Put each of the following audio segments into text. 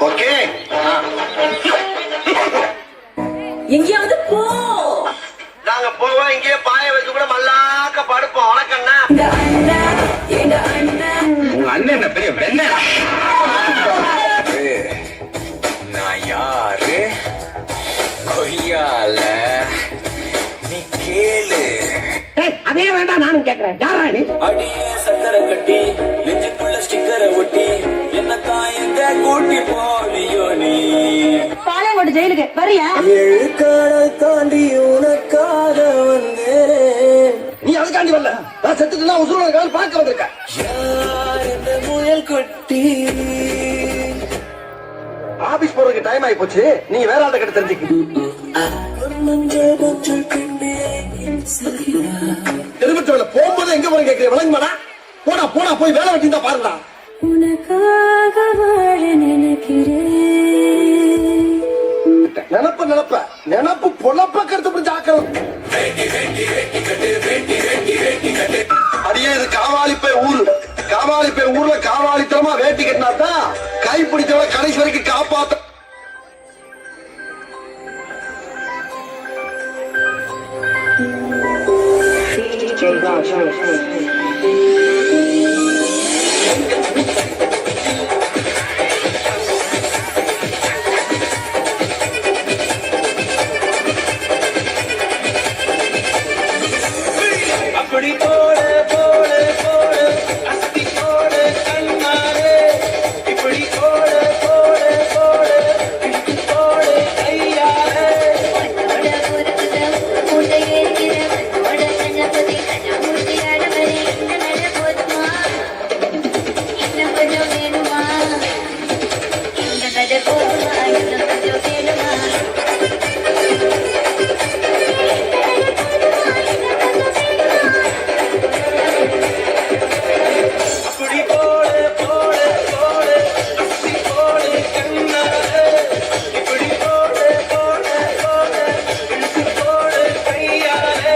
Okay. எங்கேயாவது போ. நாங்க போவோம். இங்கேயே பாய வச்சு கூட மல்லாக்க படுப்போம். வணக்கண்ணா. உங்க அண்ணன் என்ன பெரிய வெண்ண? நான் யாரு? கொய்யால நீ கேளு. அதே வேண்டாம், நானும் கேட்கிறேன். யாரா நீ? அடியே சக்கரை கட்டி நெஞ்சுக்குள்ள ஸ்டிக்கரை ஒட்டி என்ன தாயந்த கூட்டி போவியோ நீ. பாளையங்கோட்டை ஜெயிலுக்கு வரியா? 7 கடல் தாண்டி உனக்காக வந்தேன். நீ அதுக்காண்டி வரல. நான் செத்துட்டு உசுரோட கால் பார்க்க வந்திருக்கேன். யார் இந்த முயல் கொட்டி? ஆபீஸ் போறதுக்கு டைம் ஆகி போச்சு. நீங்க வேற ஆள்கிட்ட கிட்ட தெரிஞ்சுக்க. திருப்பத்தூர்ல போகும்போது எங்க போய் கேட்கிறேன். விளங்குமாடா? போடா போடா, போய் வேலை வெட்டி தான் பாருடா. உனக்காக வாழ நினைக்கிறேன். நினப்பு பொழப்ப கருத்து பிடிச்ச ஆக்கள். அடியே, இது காவாலிப்பை ஊரு. காவாலிப்பை ஊர்ல காவாலித்தனமா வேட்டி கட்டினா தான் கை பிடிச்சவளை கடைசி வரைக்கும் காப்பாத்த. அப்படி போட போட போட அஸ்தி போட கண்ணாரே. இப்படி போட போட போட இழுத்து போட கையாரே. அப்படி போட போட போட அஸ்தி போட கண்ணாரே. இப்படி போட போட போட இழுத்து போட கையாரே.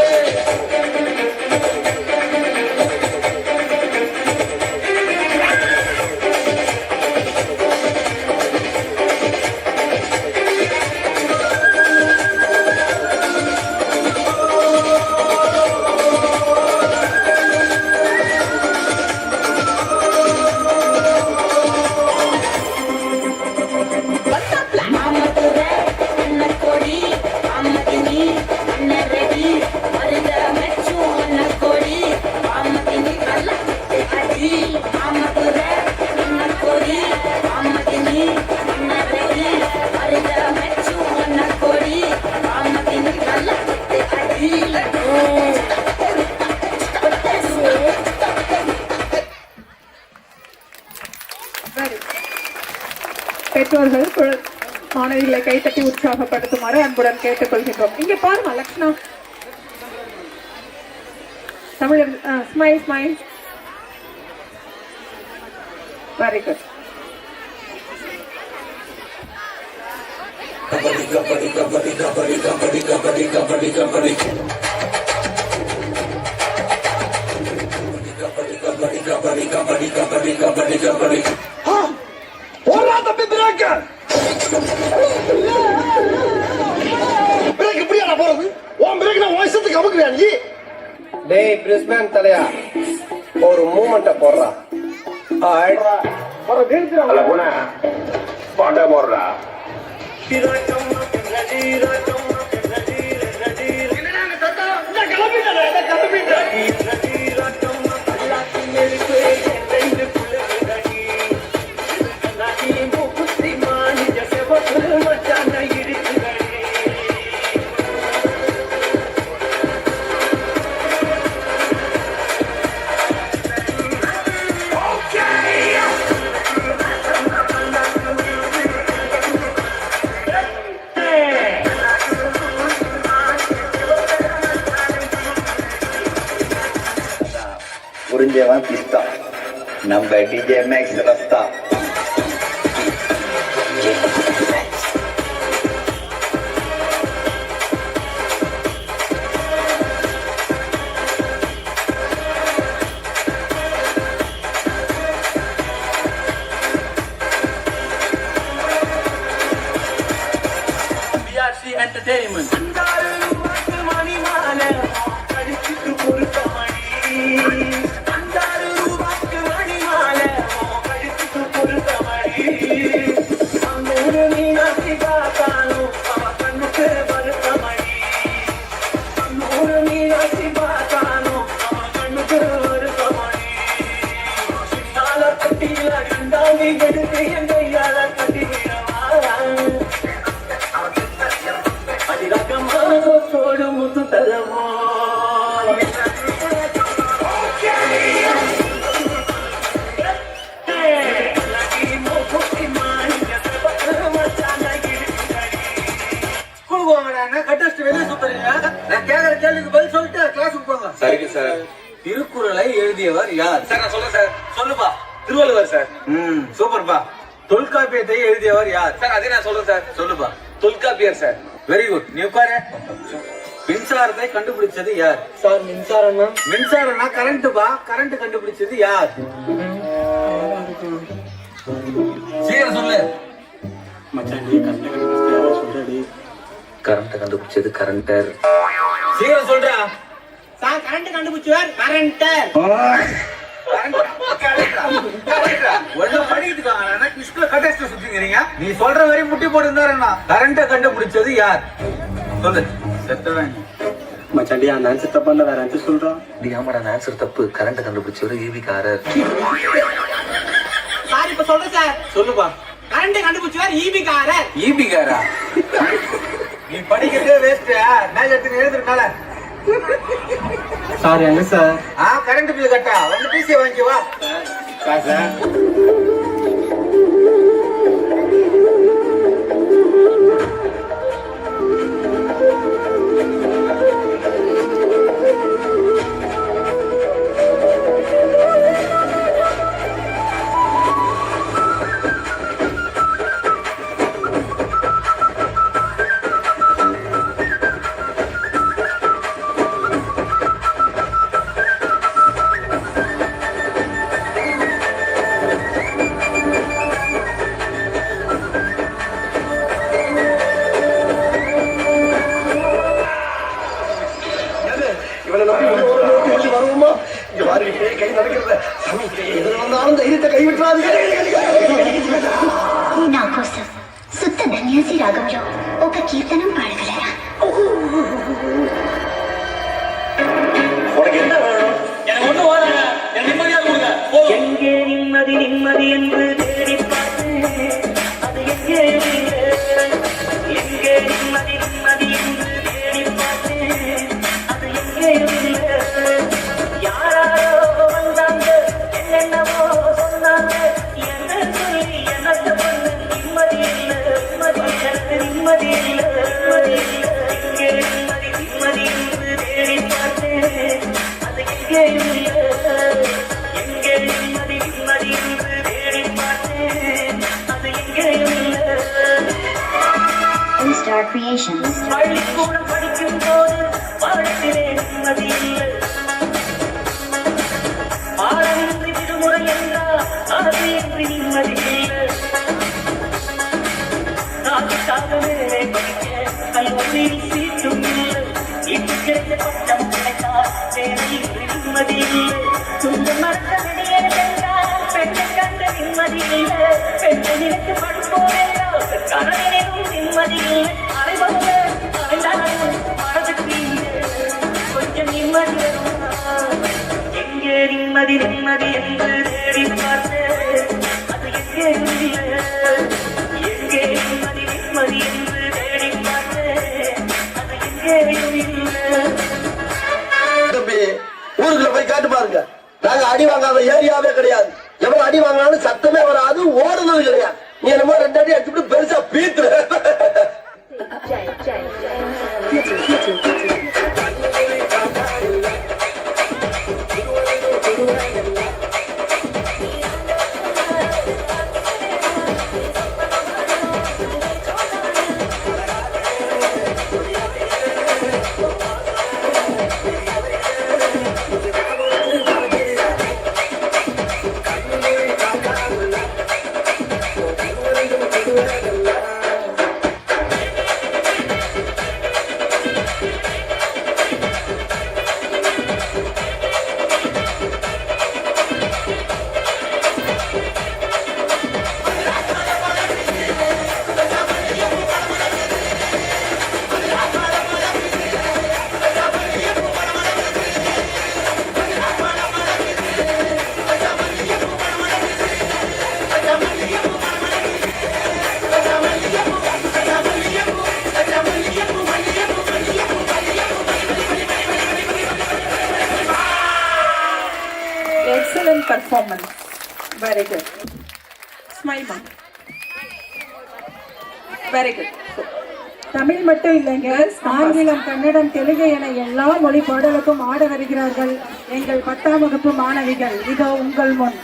பெற்றோர்கள் மாணவிகளை கைத்தட்டி உற்சாகப்படுத்துமாறு அன்புடன் கேட்டுக்கொள்கின்றோம். இங்கே பாருங்க லக்ஷ்ணா, தமிழர் ஸ்மைல் ஸ்மைல். Very good. போடா தம்பி, பிரேக் பிரேக் இப்படியா போறது? உன் பிரேக் நான் வயசத்துக்கு அமுக்குறியா நீ? டேய் பிரிஸ்பேன் தலையா, ஒரு மூமெண்ட போடுறா. பாட்ட போடுறா. புரிஞ்சவன் பிஸ்தா, நம்ம DJ maths Rasta. Meenakshi entertainment. சரிங்க சார். திருக்குறளை எழுதியவர் யார்? சார் நான் சொல்றேன் சார். சொல்லுப்பா. திருவள்ளுவர் சார். சூப்பர்ப்பா. தொல்காப்பியத்தை எழுதியவர் யார்? சார் அதே நான் சொல்றேன் சார். சொல்லுப்பா. தொல்காப்பியர் சார். Very good. நீ உட்காரு. மின்சாரத்தை கண்டுபிடிச்சது யார்? சார் மின்சாரம்னா மின்சாரம்னா கரண்ட்பா. கரண்ட் கண்டுபிடிச்சது யார்? சீக்கிரம் சொல்லு. கரண்ட் கண்டுபிடிச்சது கரண்டர். சீக்கிரம் சொல்றா. சார் கரண்ட் கண்டுபிடிச்சவர் கரண்டர். நீ சொல்ற வரை முட்டி போட்டு கரண்ட கண்டுபிடிச்சது யார்? சொல்லு. செத்தவன். மச்சாண்டி அந்த ஆன்சர் தப்பா வேற ஆன்சர் சொல்றான். ஆமாடா ஆன்சர் தப்பு. கரண்ட் கண்டுபிடிச்சவரு ஈவிகாரர். சார் இப்ப சொல்றேன் சார். சொல்லுப்பா. கரண்ட் கண்டுபிடிச்சவர் ஈபிகாரர். ஈபிகாரா? நீ படிக்கிறதே வேஸ்ட். மேல எடுத்து எழுதுறனால. சார் எங்க சார்? கரண்ட் பில் கட்டா வந்து பிசி வாங்கி வா. சார் இவனை நம்பி வருவோமா? இங்க பாருங்க கை நடக்கிறத. எது வந்தாலும் தைரியத்தை கைவிட்டுறாதீங்க. నా కోసం సుత్త ధన్యాసి రాగంలో ఒక కీర్తనం పాడగలరా? உனக்கு என்ன வேணும்? எனக்கு ஒண்ணு வாங்க. எனக்கு நிம்மதியா கொடுங்க. எங்கே நிம்மதி நிம்மதி என்று தேடி பார்த்தேன், அது எங்கே இல்லை. எங்கே நிம்மதி நிம்மதி என்று தேடி பார்த்தேன், அது எங்கே இல்லை. யாராரோ வந்தாங்க, என்னென்னவோ சொன்னாங்க, என்ன சொல்லி என்னத்த பண்ண நிம்மதி இல்லை. நிம்மதி எனக்கு நிம்மதி இல்லை. நிம்மதி இல்லை. எங்கே நிம்மதி நிம்மதி என்று தேடி பார்த்தேன், அது எங்கே இல்லை. எங்கே நிம்மதி நிம்மதி என்று தேடி பார்த்தேன், அது எங்கே இல்லை. Star Creations. பள்ளிக்கூடம் படிக்கும் போது பாடத்திலே நிம்மதி இல்லை. பாடமின்றி விடுமுறை என்றால் ஆசையின்றி நிம்மதி இல்லை. நாட்டுக்காகவே படிக்க கல்லூரியில் சீட்டும் இல்லை. இட்டு கிடைத்த பட்டம் கிடைத்தால் வேலையின்றி நிம்மதி இல்லை. துன்பம் மறக்க வெளியே சென்றால் பெண்ணை கண்ட நிம்மதி இல்லை. பெண்ணை நினைத்து படுப்போம் என்றால் கணவனிலும் நிம்மதி இல்லை. அனைவரும் அனைந்தாலும் மனதுக்கு இல்லை. கொஞ்சம் நிம்மதி வேணுமா? எங்கே நிம்மதி நிம்மதி என்று தேடி பார்த்தேன், அது எங்கே இல்லை. எங்கே நிம்மதி நிம்மதி என்று தேடி பார்த்தேன், அது எங்கே இல்லை. தம்பி ஊருக்குள்ள போய் காட்டு பாருங்க. நாங்க அடி வாங்காத ஏரியாவே கிடையாது. எவ்வளவு அடி வாங்கினாலும் சத்தமே வராது, ஓடுனது கிடையாது. நீ என்னமோ 2 அடி அடிச்சுட்டு பெருசா பீத்துற. performance. Very good. Smile, ma'am. Very good. Tamil மட்டும் இல்லைங்க, ஆங்கிலம், கன்னடம், தெலுங்கு என எல்லா மொழி பாடலுக்கும் ஆட வருகிறார்கள் எங்கள் 10ஆம் வகுப்பு மாணவிகள். இதோ உங்கள் முன்.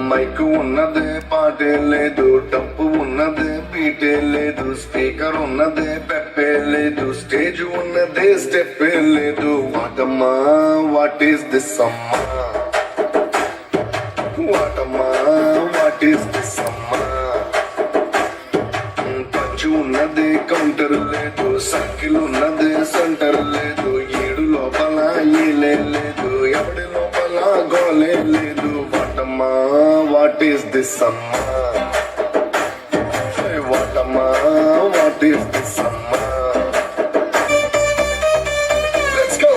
మైకు ఉన్నదే, పాటే లేదు, డప్పు ఉన్నదే, బీటే లేదు, స్పీకర్ ఉన్నదే, పెప్పే లేదు, స్టేజ్ ఉన్నదే, స్టెప్పే లేదు. వాటమ్మా వాట్ ఈస్ దిస్ అమ్మా, వాటమ్మా వాట్ ఈస్ దిస్ అమ్మా. పంచు ఉన్నదే, కౌంటర్ లేదు, సర్కిల్ ఉన్నదే, సెంటర్ లేదు, ఏడు లోపల ఏలే లేదు, ఎవడి లోపల గోలే లేదు. వాటమ్మా వాట్ ఈస్ దిస్ అమ్మా, వాటమ్మా వాట్ ఈస్ దిస్ అమ్మా. Let's go.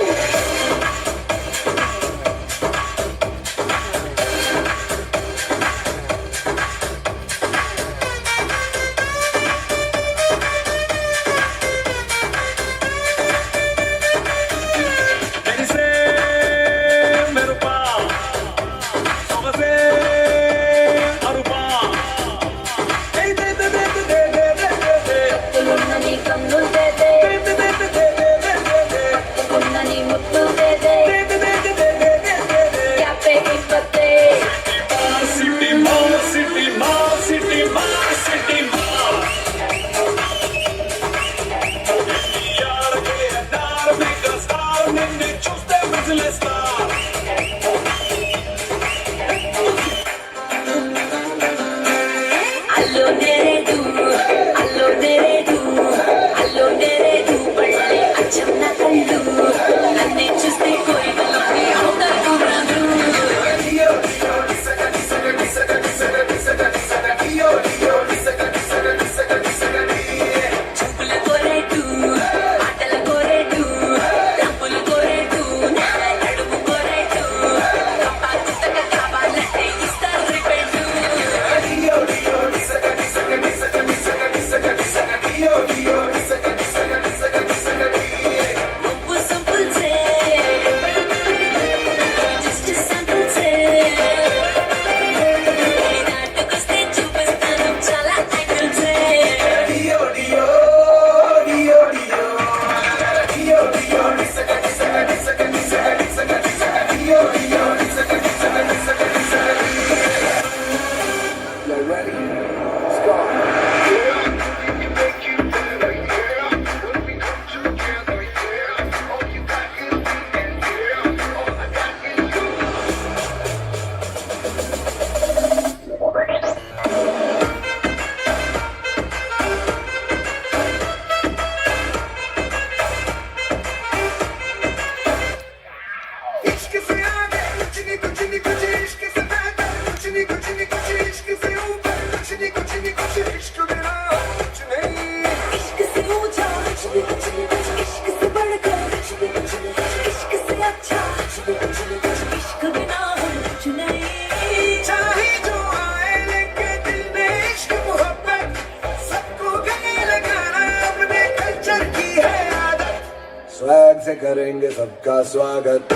से करेंगे सबका स्वागत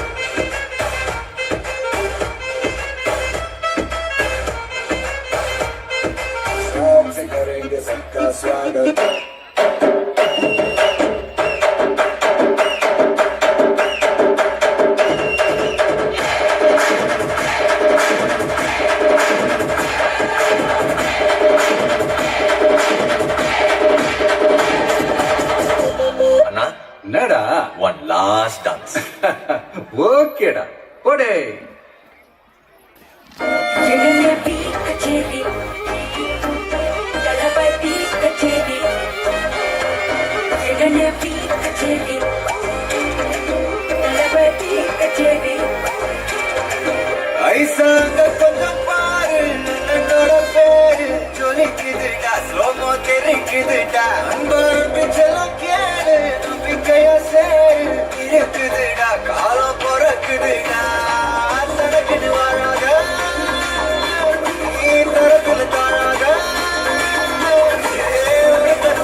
शौक से करेंगे सबका स्वागत அண்ணா என்னடா ஒன் லாஸ்ட் டான்ஸ். ஓகேடா போடே கச்சேரி தளபதி கச்சேரி கச்சேரி தளபதி கச்சேரி ஐசா கொஞ்சம் பாரு என்னோட பேரு ஜொலிக்குதுடா ஸ்லோமோ தெரிக்குதுடா அன்பு செல்லம் கேளு நம்பிக்கையா சேரு இருக்குதுடா காலம் பிறக்குதுடா நடக்குது வாழாத நீ தரத்துல தாழாத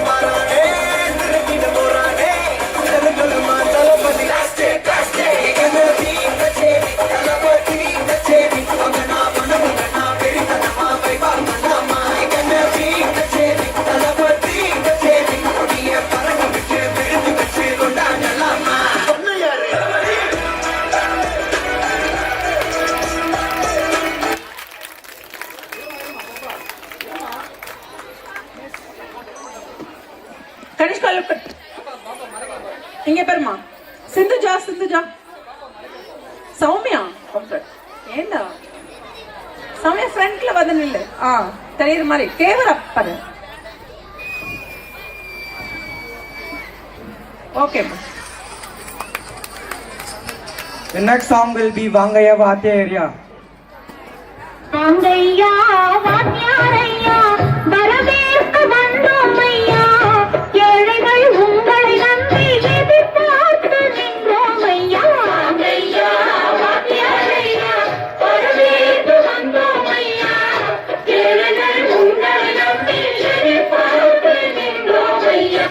மாறானே திருக்கிட்டு போறானே தலமா தளபதி கனிஷ்கா இங்க பெருமா சிந்துஜா சௌமியா ஏண்டா சௌமியா ஃப்ரண்ட்ல வந்து நில்லு தெரியுற மாதிரி கேவரா பாரு okay The next song will be Vangaya Vatya area. வாங்கையா வாத்தியாரையா வரவேற்க வந்தோம் ஐயா ஏழைகள் உங்களை நம்பி எதிர்பார்த்து நின்றோம் ஐயா வாங்கையா வாத்தியாரையா வரவேற்க வந்தோம் ஐயா ஏழைகள் உங்களை நம்பி எதிர்பார்த்து நின்றோம் ஐயா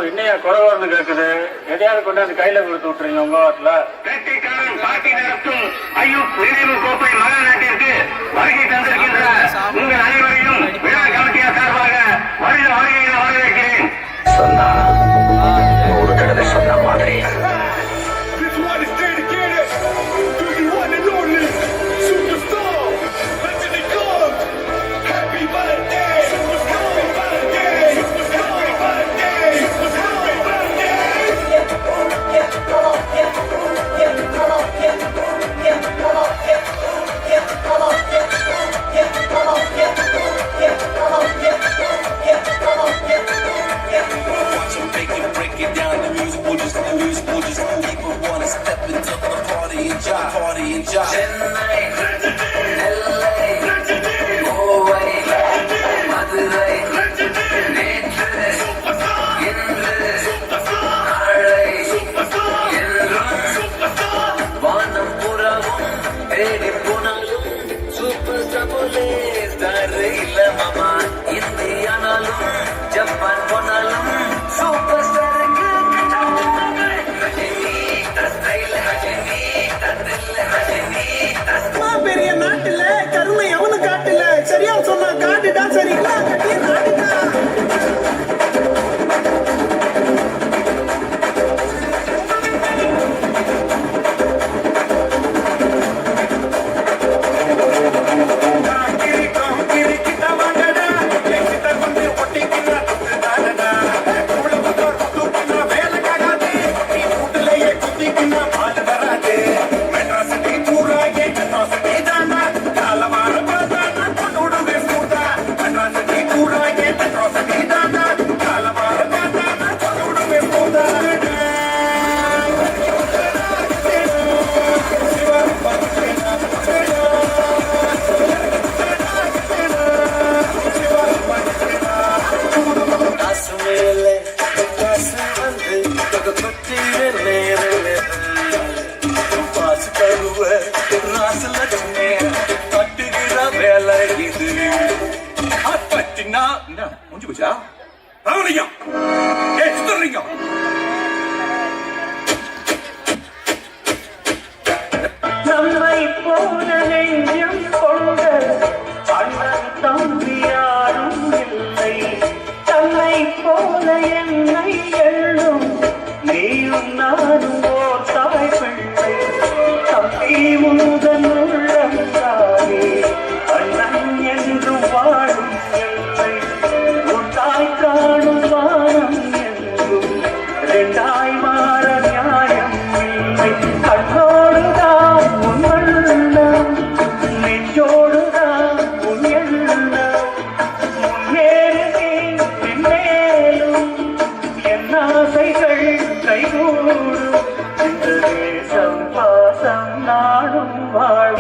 இன்னையா குறைவார்னு கேக்குது எதையாவது கொண்டாந்து கையில கொடுத்து விட்டுறீங்க உங்க வாட்டில பாட்டி நடத்தும் ஐயூப் நினைவு கோப்பை மகா நாட்டிற்கு வருகை தந்திருக்கின்ற உங்கள் அனைவரையும் விழா கமிட்டியார் சார்பாக வருக வருகையில் வரவேற்கிறேன். சொன்னா 100 தடவை சொன்ன மாதிரி This one is dedicated to the one and only superstar Anthony Combs. Happy birthday! Happy birthday! Happy birthday! Happy birthday! Watch 'em break it down. The music will just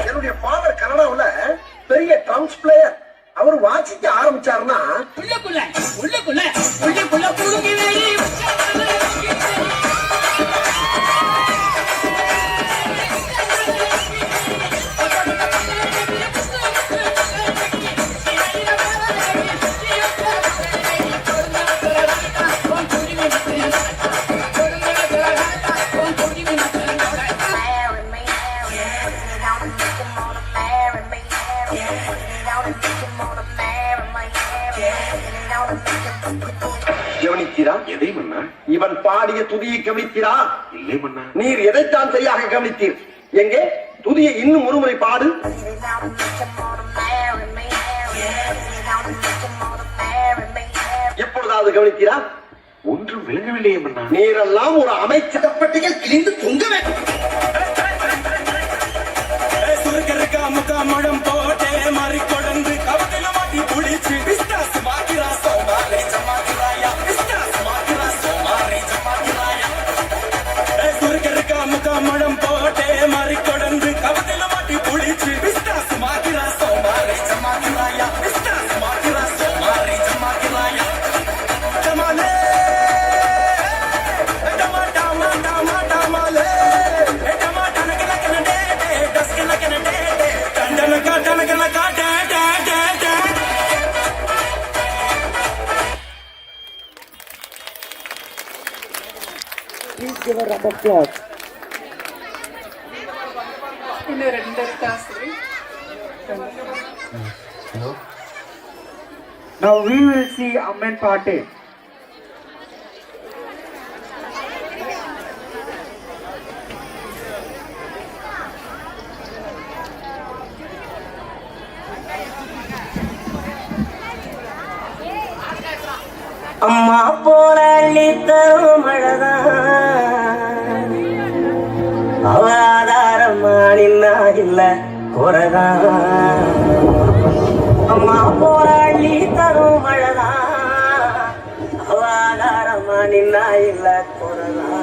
என்னுடைய ஃபாதர் கனடாவுல பெரிய ட்ரம்ஸ் பிளேயர். அவர் வாசிக்க ஆரம்பிச்சாருன்னா உள்ளுக்குள்ள உள்ளுக்குள்ள உள்ளுக்குள்ள புழுங்கி வேறி கவனித்தீரா? எதை மன்னா? இவன் பாடிய துதியை கவனித்தீரா? இல்லை மன்னா. நீர் எதைத்தான் சரியாக கவனித்தீர்? எங்கே துதியை இன்னும் ஒருமுறை பாடு. எப்பொழுதாவது கவனித்தீரா? ஒன்றும் விளங்கவில்லையே மன்னா. நீரெல்லாம் ஒரு அமைச்சகப்பட்டிகள் கிழிந்து தொங்க வேண்டும். முகம் போட்டே மாறி கொடந்து கவதில மாட்டி புடிச்சு பிஸ்டாஸ் மாத்திரா சோமாரே ஜமாத்திராயா பிஸ்டாஸ் மாத்திரா சோமாரே ஜமாத்திராயா சுருக்கருக்கா முகம் போட்டே மாறி கொடந்து கவதில மாட்டி புடிச்சு பிஸ்டாஸ் மாத்திரா சோமாரே ஜமாத்திராயா பிஸ்டாஸ் மாத்திரா சோமாரே ஜமாத்திராயா ஜமாலே டமாட்டா டமாட்டா டமாலே டமாட்டா நகலக்கன டே டஸ்கலக்கன டே இன்னும் 2 காசு. Now we will see Amman Pate. அம்மா போல அள்ளி தரும் மழைதான் அவ ஆதாரமா நின்னா இல்ல குறைதான். அம்மா போல அள்ளி தரும் மழைதான் அவ ஆதாரமா நின்னா இல்ல குறைதான்.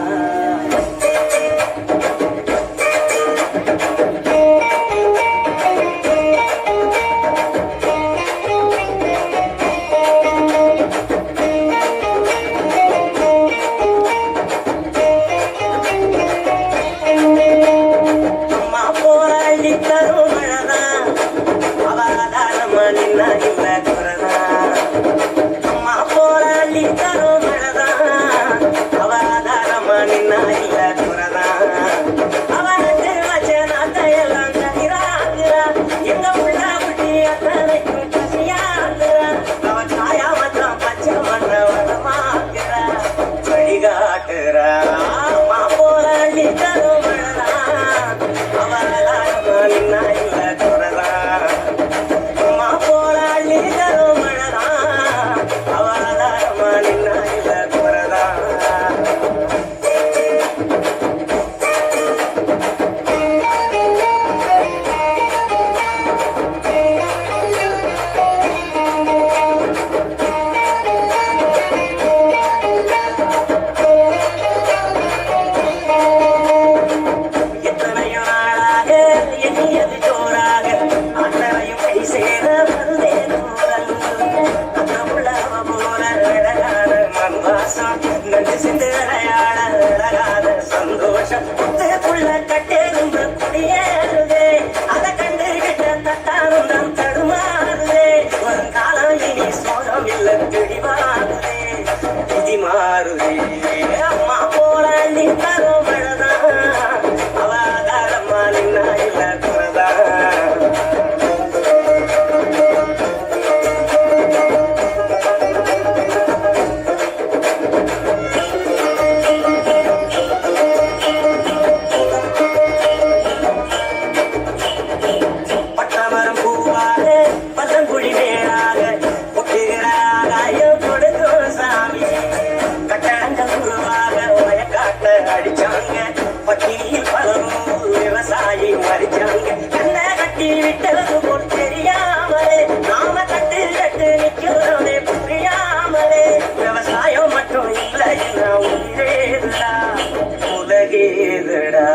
அழகேதடா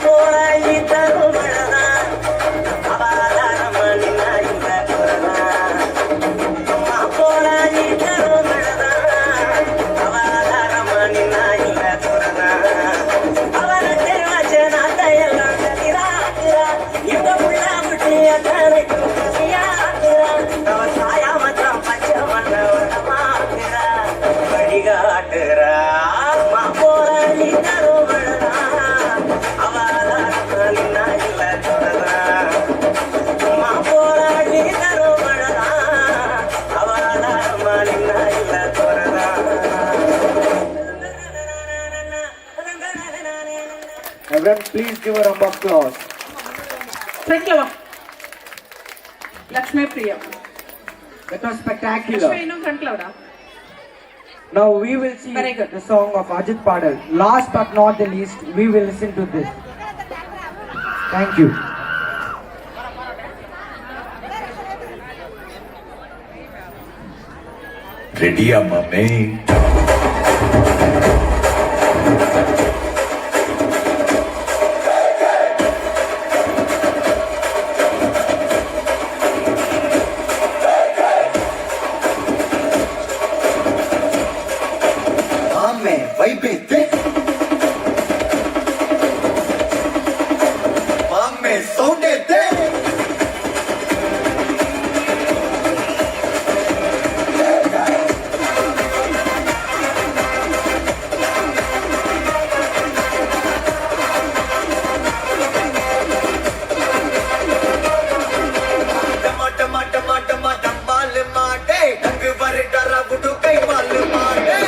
போராயி தரும் மழதான் அவாதாரமா நின்னா இந்த குரதான் போராயி தரும் மழதான் அவாதாரமா நின்னா இந்த குரதான் அவரத்தை வச்ச நாட்டையெல்லாம் கதிராக்குறா இந்த புள்ள விட்டிய கரைக்கும் கசியாக்குறா அவ சாயா மச்சான் பச்சை மண்ண உடமாக்குறா வழிகாட்டுறா போராளி தரும் மழதான் அவாதாரமா நின்னா இல்ல குரதான் போராளி தரும் மழதான் அவாதாரமா நின்னா இல்ல குரதான். Everyone, please give a round of applause. ஃப்ரண்ட்ல வா Lakshmi Priya That was spectacular. Lakshmi இன்னும் ஃப்ரண்ட்ல வாடா. Now we will see Very good. the song of Ajit Padal. Last but not the least, we will listen to this. Thank you. Ready, mame? Mame, வைப்பேத்தே மாமே சவுண்டேத்தே மாலே மாட்டே அங்கு வரட்டா புட்டு கை மாலே மாட்டே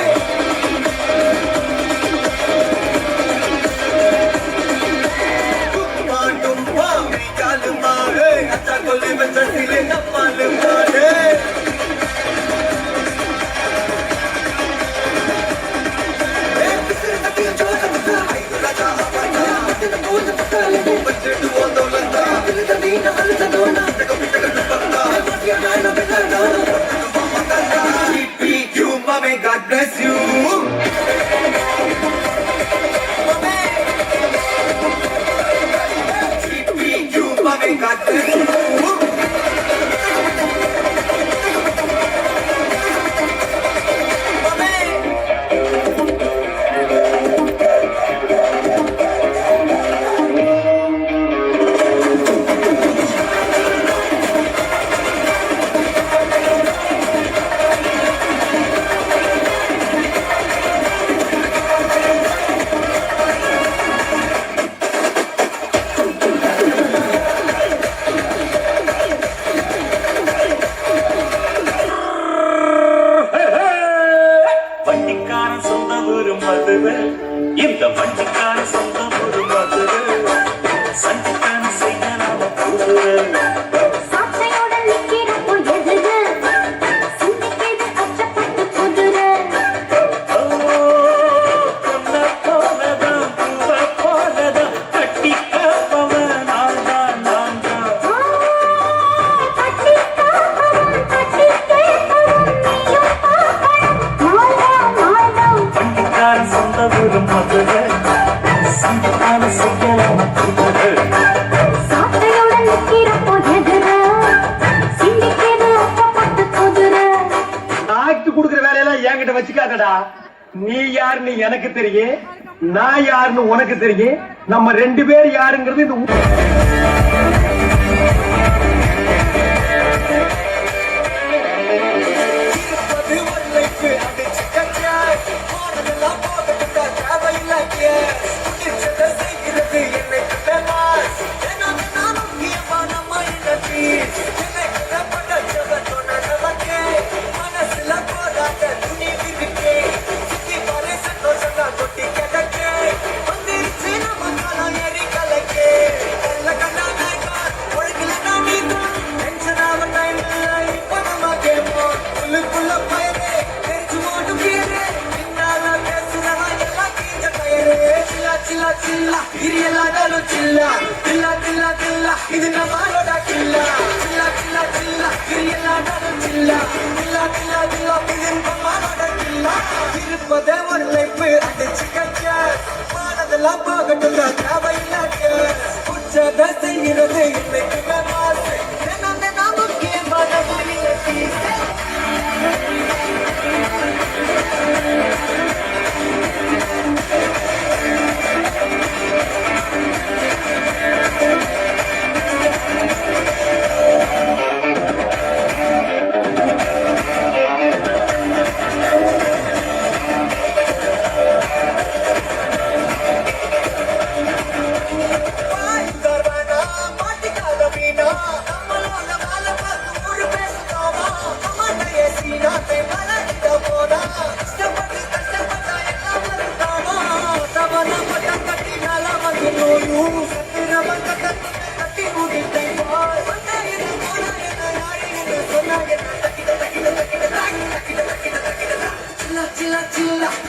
God bless you. God bless you. வண்டிக்காரன் சொந்த ஊரு மதுரை இந்த வண்டிக்காரன் சொந்த ஊரு மதுரை சண்டிக்கான செய்ய நாம குதிரை சாட்டையோட நிக்கிறப்போ எதுகு சிந்திக்கிது அச்சப்பட்டு குதிரை பொன்ன போலதான் பூவ போலதான் கட்டி காப்பவன் நான் தான் நான் தான் கட்டி காப்பவன் கட்டி கேட்பவன் நீயும் பார்க்கணும் மாதம் வண்டிக்காரன் சொந்த ஊரு மதுரை சண்டிக்கான செய்ய நாம குதிரை சாட்டையோட நிக்கிறப்போ எதுகு சிந்திக்கிது அச்சப்பட்டு குதிரை ஆக்ட் கொடுக்குற வேலையெல்லாம் என்கிட்ட வச்சுக்காதடா. நீ யாருன்னு எனக்கு தெரியும், நான் யாருன்னு உனக்கு தெரியும். நம்ம ரெண்டு பேர் யாருங்கிறது இந்த இது நம்மளோட கில்லா கில்லா கில்லா கில்லா கிரியலாடாலும் கில்லா கில்லா கில்லா கில்லா இது நம்மளோட கில்லா இருப்பதே ஒரு லைஃப்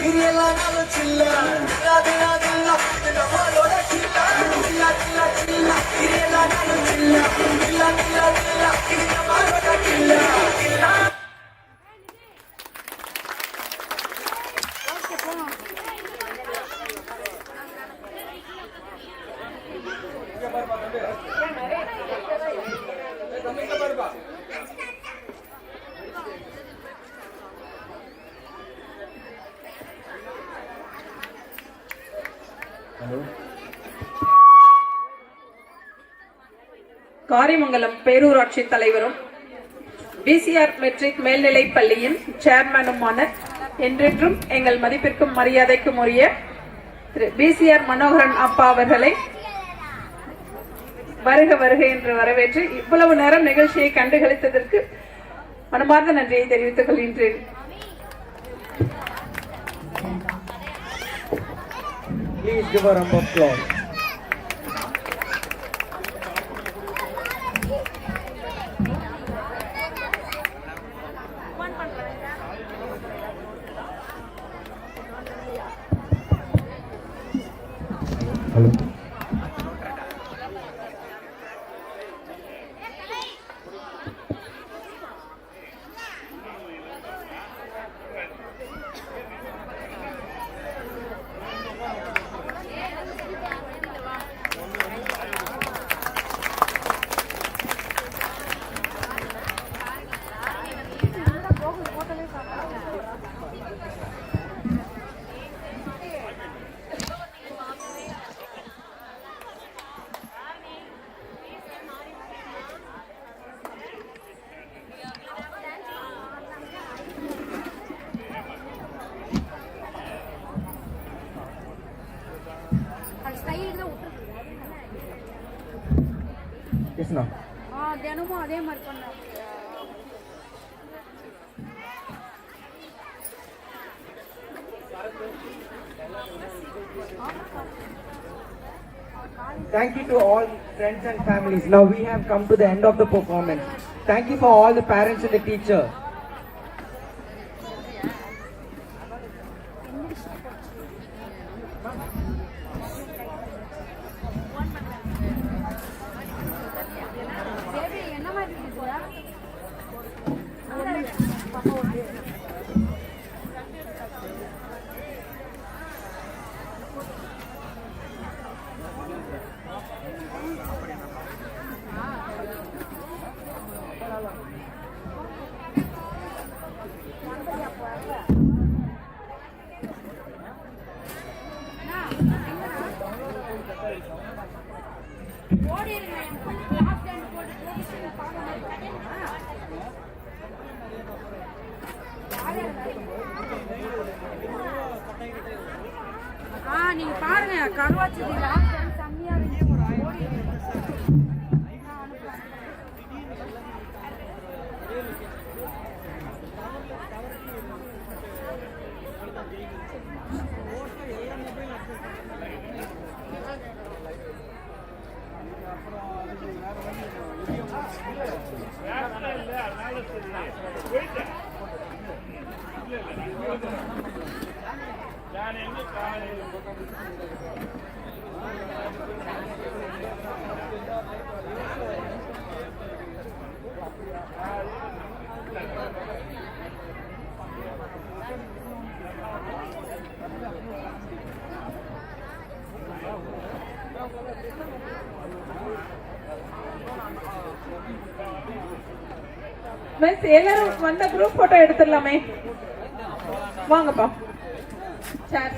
இது எல்லா நாளும் சில்லா தில்லா தில்லா தில்லா இது நம்மளோட சில்லா தில்லா தில்லா தில்லா இது எல்லா நாளும் சில்லா தில்லா தில்லா தில்லா இது நம்மளோட சில்லா தில்லா. காரிமங்கலம் பேரூராட்சி தலைவரும் பிசிஆர் மெட்ரிக் மேல்நிலைப் பள்ளியின் சேர்மனுமான என்றென்றும் எங்கள் மதிப்பிற்கும் மரியாதைக்கும் உரிய திரு பிசிஆர் மனோகரன் அப்பா அவர்களை வருக வருக என்று வரவேற்று இவ்வளவு நேரம் நிகழ்ச்சியை கண்டுகளித்ததற்கு மனமார்ந்த நன்றியை தெரிவித்துக் கொள்கின்றேன். Please give a round of applause. தினமும் அதே மாதிரி பண்ண. Thank you to all friends and families. Now we have come to the end of the performance. Thank you for all the parents and the teacher. நீங்க பாருங்க கருவாச்சி கம்மியா எல்லாரும் வந்த group photo எடுத்துடலாமே. வாங்கப்பா. சார்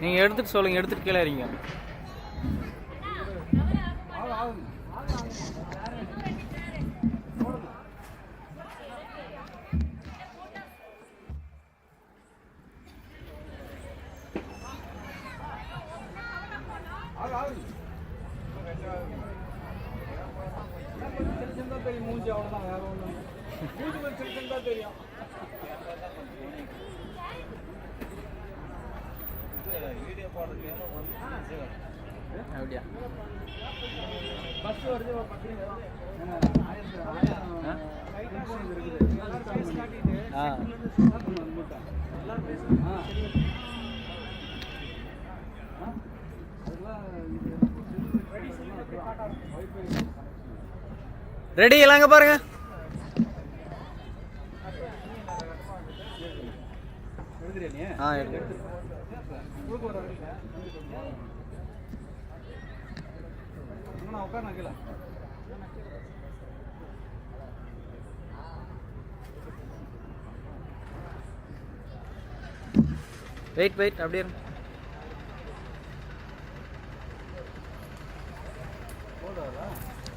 நீங்கள் எடுத்துகிட்டு சொல்லுங்கள், எடுத்துகிட்டு கீழே இறங்க. மூஞ்சி அவ்வளோதான், வேற ஒன்றும் மூஞ்சி கொஞ்சம் தான் தெரியும். வீடியோ போடுறதுக்கு அப்படியா? பஸ் வருது ஒரு 10 நிமிஷம் ரெடி எல்லாங்க பாருங்க. வெயிட் வெயிட் அப்படியே இருங்க.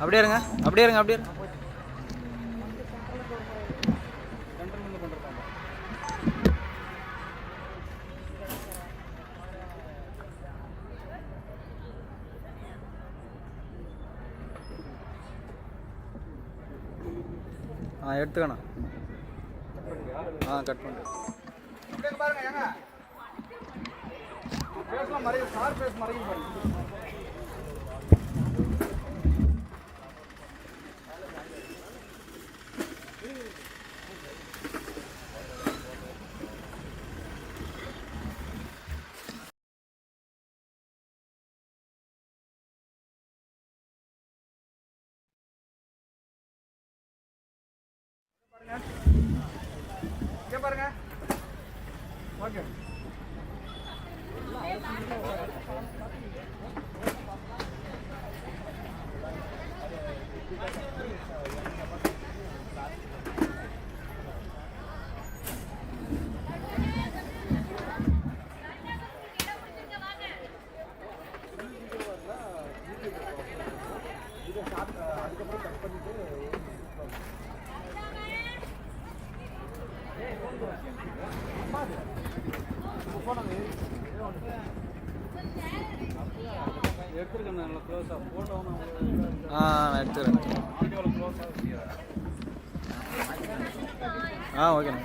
அப்படியே இருங்க, அப்படியே இருங்க, அப்படியே இருங்க. எடுத்துக்கணும். கட் பண்ணு. பாருங்க ஏங்க பேசலாம் மறைய சார் பேச மறைய பாருங்க. இங்க பாருங்க. ஓகே. நான் எடுத்துக்கிறேன். ஓகேண்ணா.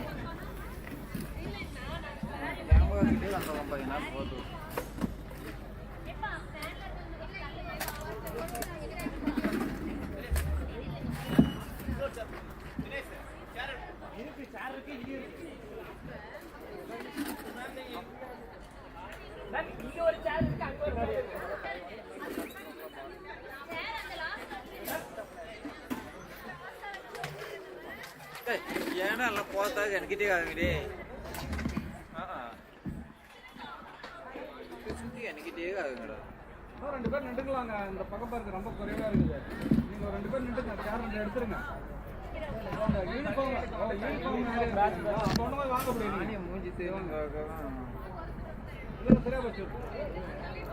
ஏன்னா எல்லாம் போகிறதாக என்கிட்டே ஆகுது. சுற்றி என்கிட்டே ஆகுங்கடா. இன்னும் 2 பேர் நின்றுக்கலாங்க. இந்த பக்கம் பாருங்க ரொம்ப குறைவாக இருக்குது. நீங்கள் 2 பேர் நின்றுங்க. யார் 2 எடுத்துருங்க. மூஞ்சி செய்வாங்க.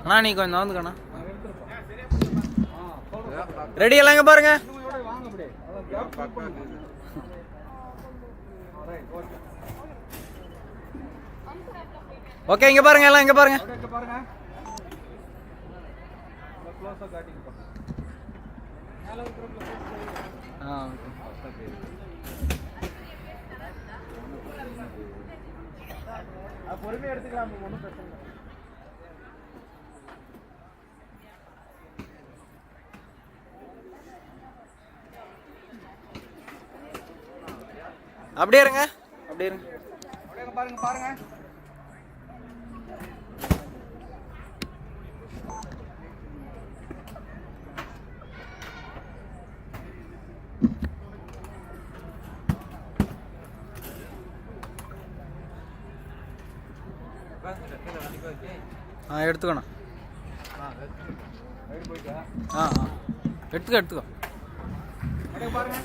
அண்ணா நீ கொஞ்சம் வந்துக்கண்ணா. ரெடி எல்லாம் இங்கே பாருங்க. ஓகே இங்க பாருங்க. எல்லாம் இங்க பாருங்க. பொறுமையா எடுத்துக்கலாம். ஒன்றும் பிரச்சனை இல்லை. அப்படியே இருங்க. அப்படியே இருங்க. பாருங்க பாருங்க. எடுத்துக்கணும். எடுத்துக்கோ. பாருங்க.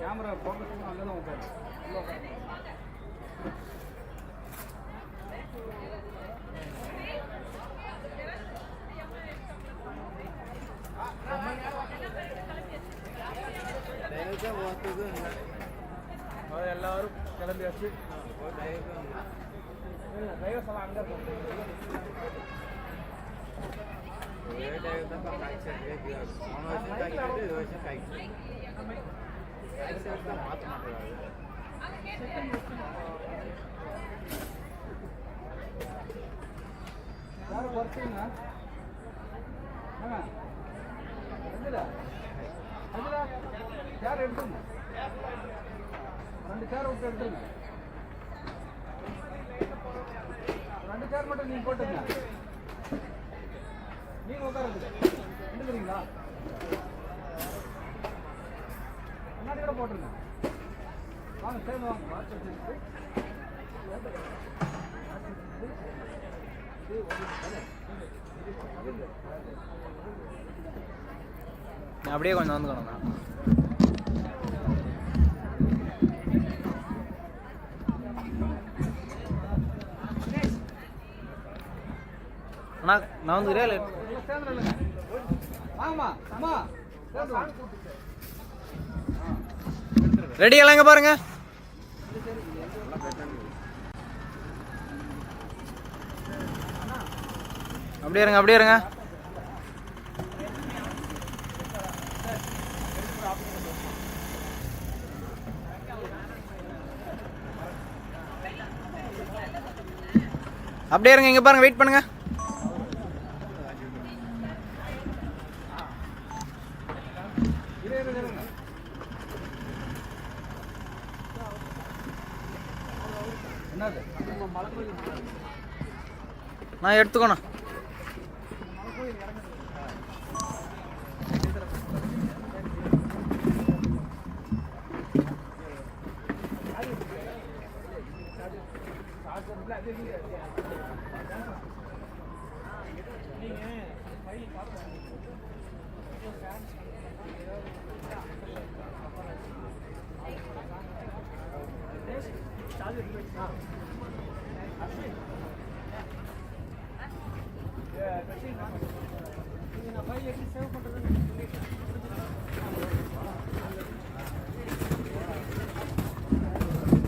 கேமரா ஃபோக்கஸ் அங்கே தான் உட்காரு. எல்லாரும் கிளம்பியாச்சு. டிரைவர்ஸ் எல்லாம் அங்கே மாற்ற மாட்டேங்கிறாங்க. யாரும் குறைச்சிங்க சேர் எடுத்துருங்க 2 சேர் விட்டு எடுத்துருங்க 2 சேர் மட்டும் நீங்க போட்டுங்க நீங்க உட்காருங்க எடுத்துக்கிறீங்களா முன்னாடி கூட போட்டுருங்க வாங்க சேர்ந்து வாங்க அப்படியே கொஞ்சம் வந்துக்கணும் அண்ணா நான் வந்து ரேல் வாங்கம்மா அம்மா ரெடி எல்லாம் இங்க பாருங்க அப்படியே இருங்க அப்படியே இருங்க அப்படியே இருங்க இங்க பாருங்க வெயிட் பண்ணுங்க நான் எடுத்துக்கணும் சேவ் பண்றது